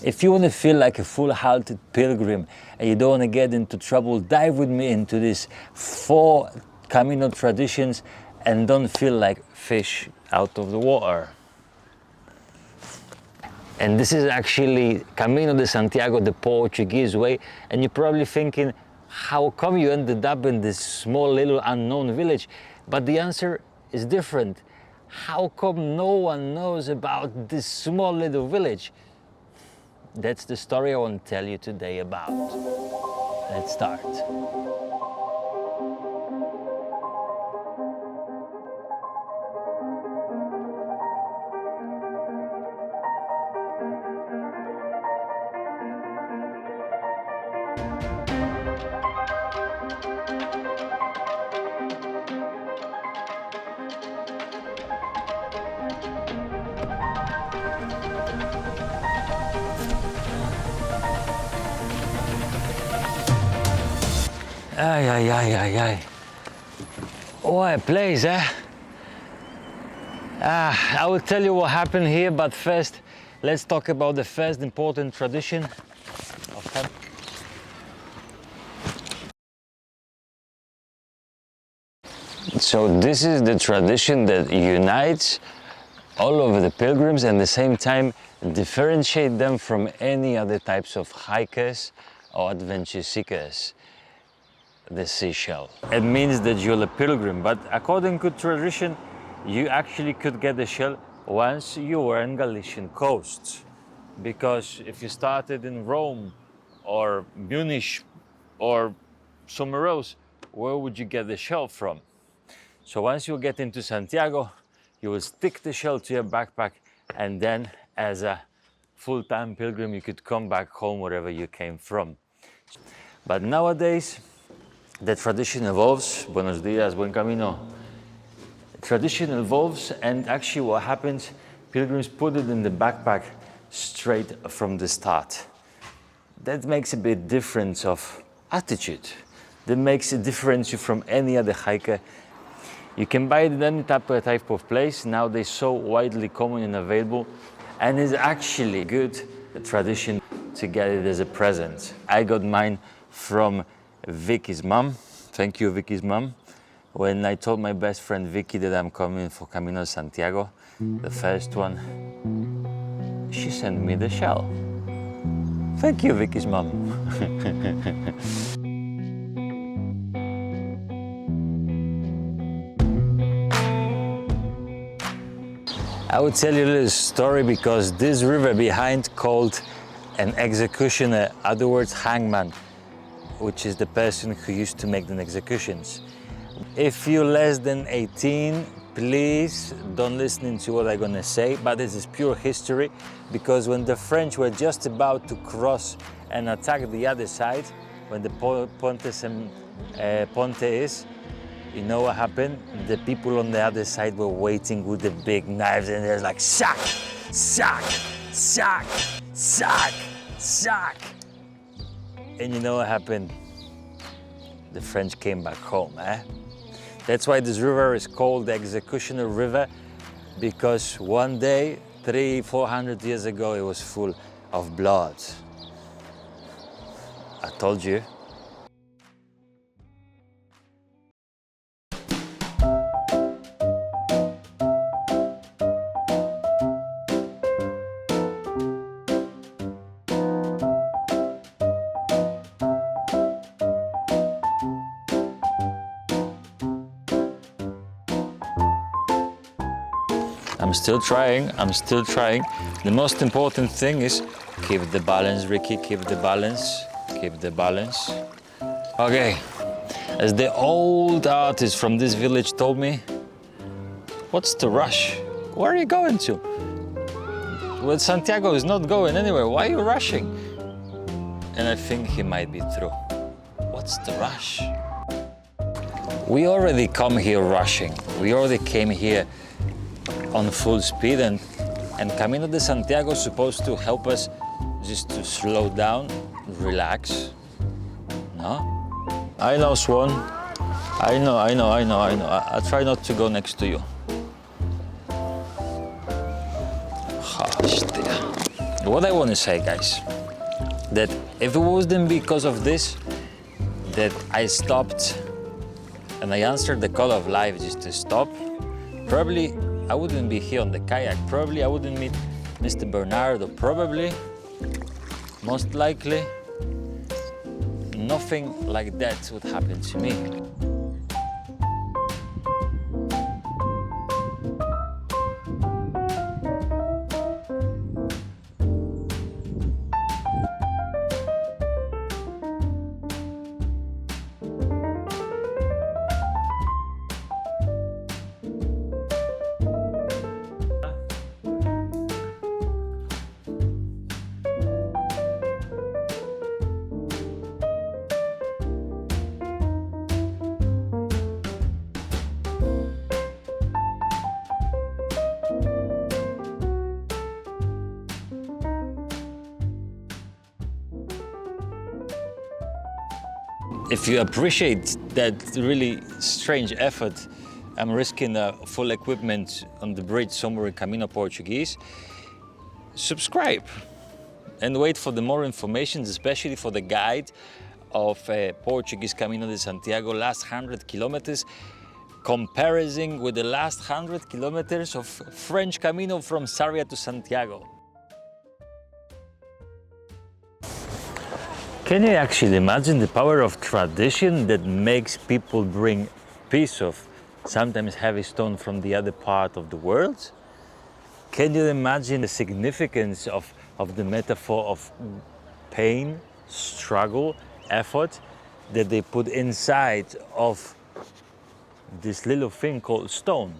If you want to feel like a full-hearted pilgrim and you don't want to get into trouble, dive with me into these 4 Camino traditions and don't feel like fish out of the water. And this is actually Camino de Santiago, the Portuguese way. And you're probably thinking, how come you ended up in this small little unknown village? But the answer is different. How come no one knows about this small little village? That's the story I want to tell you today about. Let's start. Ay, ay, ay, ay, ay. What a place, eh? I will tell you what happened here, but first, let's talk about the first important tradition of So this is the tradition that unites all of the pilgrims and at the same time differentiate them from any other types of hikers or adventure seekers. The seashell. It means that you're a pilgrim, but according to tradition, you actually could get the shell once you were in Galician coast. Because if you started in Rome or Munich or somewhere else, where would you get the shell from? So once you get into Santiago, you will stick the shell to your backpack, and then as a full-time pilgrim, you could come back home wherever you came from. But nowadays, the tradition evolves. Buenos dias, buen camino. Tradition evolves, and actually what happens, pilgrims put it in the backpack straight from the start. That makes a bit difference of attitude. That makes a difference from any other hiker. You can buy it in any type of place. Now they're so widely common and available, and it's actually good tradition to get it as a present. I got mine from Vicky's mom. Thank you, Vicky's mom. When I told my best friend Vicky that I'm coming for Camino de Santiago, the first one, she sent me the shell. Thank you, Vicky's mom. I would tell you a little story because this river behind called an executioner, other words hangman, which is the person who used to make the executions. If you're less than 18, please don't listen to what I'm gonna say, but this is pure history, because when the French were just about to cross and attack the other side, when the Ponte is, you know what happened? The people on the other side were waiting with the big knives, and they're like, sack, sack, sack, sack, sack. And you know what happened? The French came back home, eh? That's why this river is called the Executioner River, because one day, 300-400 years ago, it was full of blood. I told you. I'm still trying. The most important thing is keep the balance, Ricky, keep the balance. Okay, as the old artist from this village told me, what's the rush? Where are you going to? Well, Santiago is not going anywhere. Why are you rushing? And I think he might be true. What's the rush? We already come here rushing. We already came here on full speed, and Camino de Santiago is supposed to help us just to slow down, relax. No? I know, Swan. I know. I'll try not to go next to you. What I want to say, guys, that if it wasn't because of this, that I stopped and I answered the call of life just to stop, probably I wouldn't be here on the kayak. Probably I wouldn't meet Mr. Bernardo. Probably, most likely, nothing like that would happen to me. If you appreciate that really strange effort, I'm risking full equipment on the bridge somewhere in Camino Portuguese, subscribe and wait for the more information, especially for the guide of Portuguese Camino de Santiago, last 100 kilometers, comparison with the last 100 kilometers of French Camino from Sarria to Santiago. Can you actually imagine the power of tradition that makes people bring piece of sometimes heavy stone from the other part of the world? Can you imagine the significance of the metaphor of pain, struggle, effort that they put inside of this little thing called stone?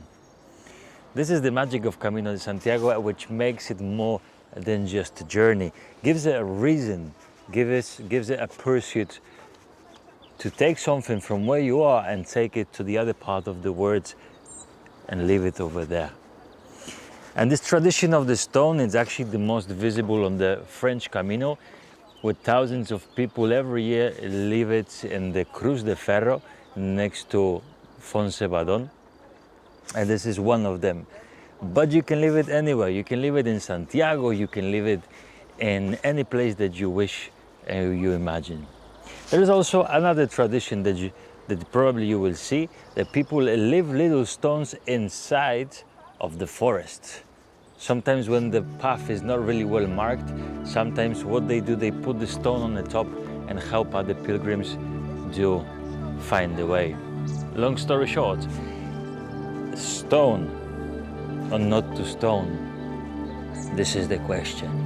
This is the magic of Camino de Santiago, which makes it more than just a journey. Gives it a reason, gives it a pursuit to take something from where you are and take it to the other part of the world and leave it over there. And this tradition of the stone is actually the most visible on the French Camino, with thousands of people every year leave it in the Cruz de Ferro next to Fonsebadon. And this is one of them. But you can leave it anywhere. You can leave it in Santiago, you can leave it in any place that you wish you imagine. There is also another tradition that probably you will see, that people leave little stones inside of the forest. Sometimes when the path is not really well marked, sometimes what they do, they put the stone on the top and help other pilgrims to find the way. Long story short, stone or not to stone? This is the question.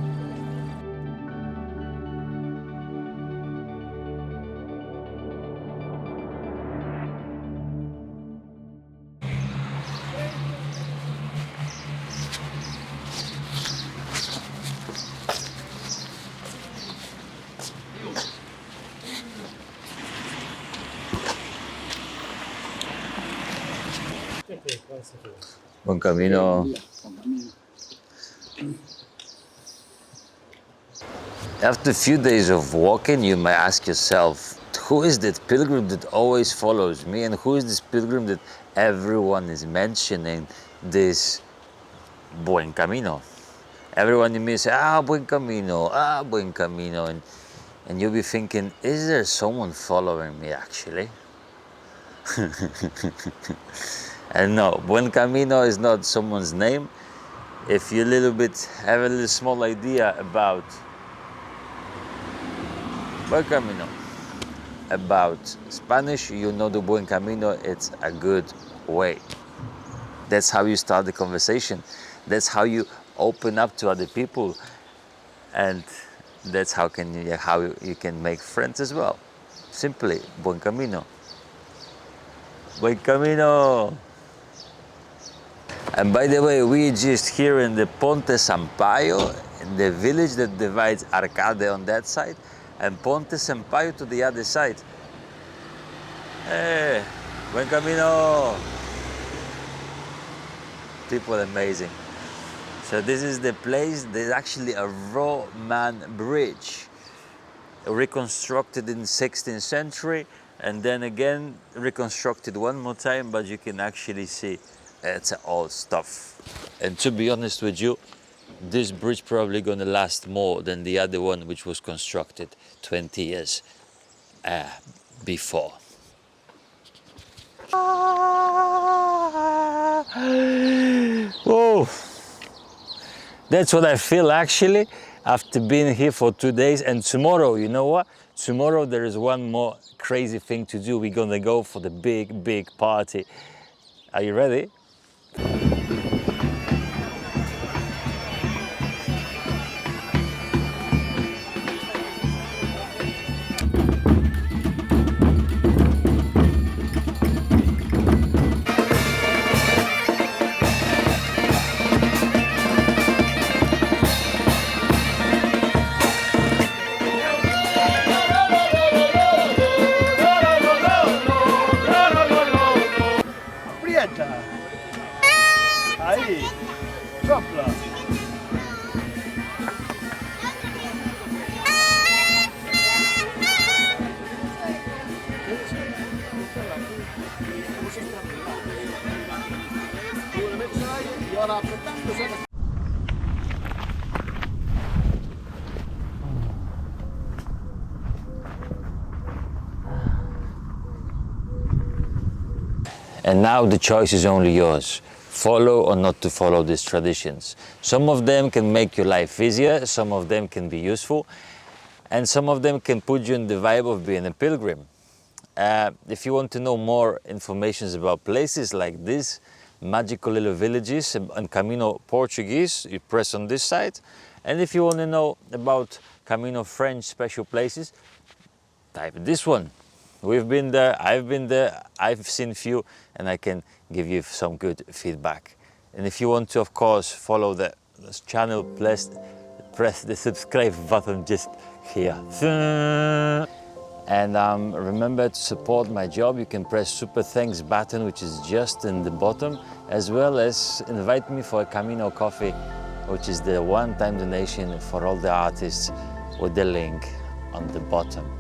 Buen camino. After a few days of walking, you might ask yourself, who is that pilgrim that always follows me, and who is this pilgrim that everyone is mentioning this Buen Camino? Everyone you meet say, Buen Camino, Buen Camino, and you'll be thinking, is there someone following me actually? And no, Buen Camino is not someone's name. If you have a little small idea about Buen Camino, about Spanish, you know the Buen Camino, it's a good way. That's how you start the conversation. That's how you open up to other people. And that's how you can make friends as well. Simply, Buen Camino. Buen Camino. And by the way, we just here in the Ponte Sampaio, in the village that divides Arcade on that side and Ponte Sampaio to the other side. Hey, Buen Camino. People amazing. So this is the place. There's actually a Roman bridge, reconstructed in the 16th century, and then again reconstructed one more time, but you can actually see it's old stuff. And to be honest with you, this bridge probably gonna last more than the other one, which was constructed 20 years before. Whoa, that's what I feel actually after being here for 2 days. And tomorrow, you know what? Tomorrow there is one more crazy thing to do. We're gonna go for the big party. Are you ready? Aí, sopla. And now the choice is only yours. Follow or not to follow these traditions. Some of them can make your life easier, some of them can be useful, and some of them can put you in the vibe of being a pilgrim. If you want to know more information about places like this, magical little villages and Camino Portuguese, you press on this side. And if you want to know about Camino French special places, type this one. We've been there, I've seen few, and I can give you some good feedback. And if you want to, of course, follow this channel, press the subscribe button just here. And remember to support my job. You can press super thanks button, which is just in the bottom, as well as invite me for a Camino coffee, which is the one-time donation for all the artists with the link on the bottom.